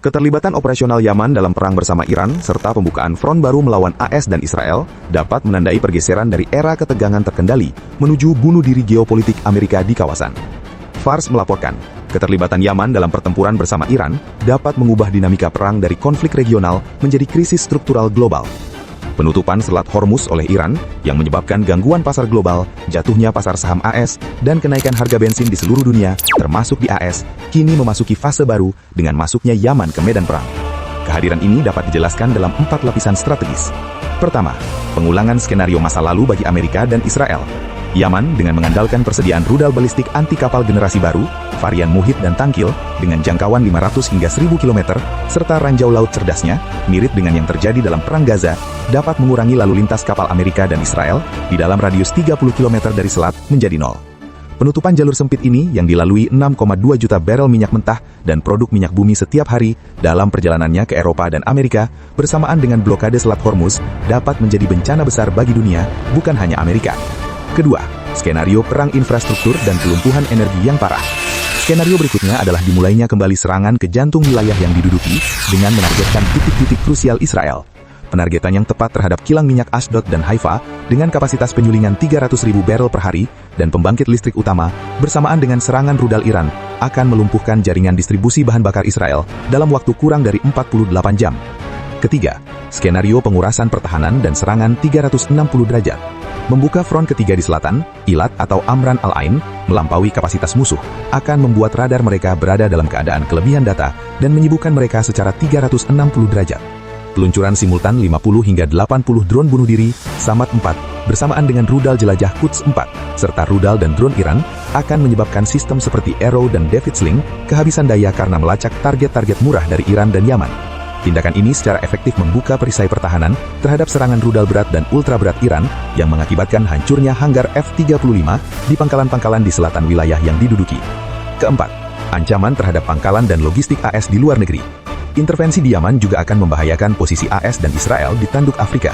Keterlibatan operasional Yaman dalam perang bersama Iran serta pembukaan front baru melawan AS dan Israel dapat menandai pergeseran dari era ketegangan terkendali menuju bunuh diri geopolitik Amerika di kawasan. Fars melaporkan, keterlibatan Yaman dalam pertempuran bersama Iran dapat mengubah dinamika perang dari konflik regional menjadi krisis struktural global. Penutupan Selat Hormuz oleh Iran yang menyebabkan gangguan pasar global, jatuhnya pasar saham AS, dan kenaikan harga bensin di seluruh dunia, termasuk di AS, kini memasuki fase baru dengan masuknya Yaman ke medan perang. Kehadiran ini dapat dijelaskan dalam 4 lapisan strategis. Pertama, pengulangan skenario masa lalu bagi Amerika dan Israel. Yaman dengan mengandalkan persediaan rudal balistik anti kapal generasi baru, varian Muhit dan Tangkil, dengan jangkauan 500 hingga 1000 km, serta ranjau laut cerdasnya, mirip dengan yang terjadi dalam Perang Gaza, dapat mengurangi lalu lintas kapal Amerika dan Israel di dalam radius 30 km dari selat menjadi nol. Penutupan jalur sempit ini yang dilalui 6,2 juta barel minyak mentah dan produk minyak bumi setiap hari dalam perjalanannya ke Eropa dan Amerika bersamaan dengan blokade Selat Hormuz dapat menjadi bencana besar bagi dunia, bukan hanya Amerika. Kedua, skenario perang infrastruktur dan kelumpuhan energi yang parah. Skenario berikutnya adalah dimulainya kembali serangan ke jantung wilayah yang diduduki dengan menargetkan titik-titik krusial Israel. Penargetan yang tepat terhadap kilang minyak Ashdod dan Haifa dengan kapasitas penyulingan 300.000 barel per hari dan pembangkit listrik utama bersamaan dengan serangan rudal Iran akan melumpuhkan jaringan distribusi bahan bakar Israel dalam waktu kurang dari 48 jam. Ketiga, skenario pengurasan pertahanan dan serangan 360 derajat. Membuka front ketiga di selatan, Ilat atau Amran al-Ain, melampaui kapasitas musuh, akan membuat radar mereka berada dalam keadaan kelebihan data dan menyibukkan mereka secara 360 derajat. Peluncuran simultan 50 hingga 80 drone bunuh diri, Samad 4, bersamaan dengan rudal jelajah Quds 4, serta rudal dan drone Iran, akan menyebabkan sistem seperti Arrow dan David Sling kehabisan daya karena melacak target-target murah dari Iran dan Yaman. Tindakan ini secara efektif membuka perisai pertahanan terhadap serangan rudal berat dan ultra berat Iran yang mengakibatkan hancurnya hanggar F-35 di pangkalan-pangkalan di selatan wilayah yang diduduki. Keempat, ancaman terhadap pangkalan dan logistik AS di luar negeri. Intervensi di Yaman juga akan membahayakan posisi AS dan Israel di Tanduk Afrika.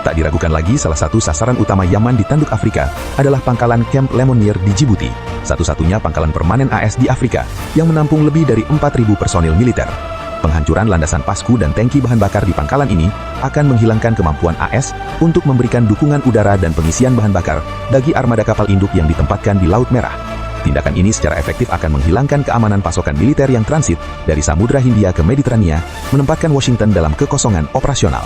Tak diragukan lagi salah satu sasaran utama Yaman di Tanduk Afrika adalah pangkalan Camp Lemonnier di Djibouti, satu-satunya pangkalan permanen AS di Afrika yang menampung lebih dari 4.000 personil militer. Penghancuran landasan pasku dan tangki bahan bakar di pangkalan ini akan menghilangkan kemampuan AS untuk memberikan dukungan udara dan pengisian bahan bakar bagi armada kapal induk yang ditempatkan di Laut Merah. Tindakan ini secara efektif akan menghilangkan keamanan pasokan militer yang transit dari Samudra Hindia ke Mediterania, menempatkan Washington dalam kekosongan operasional.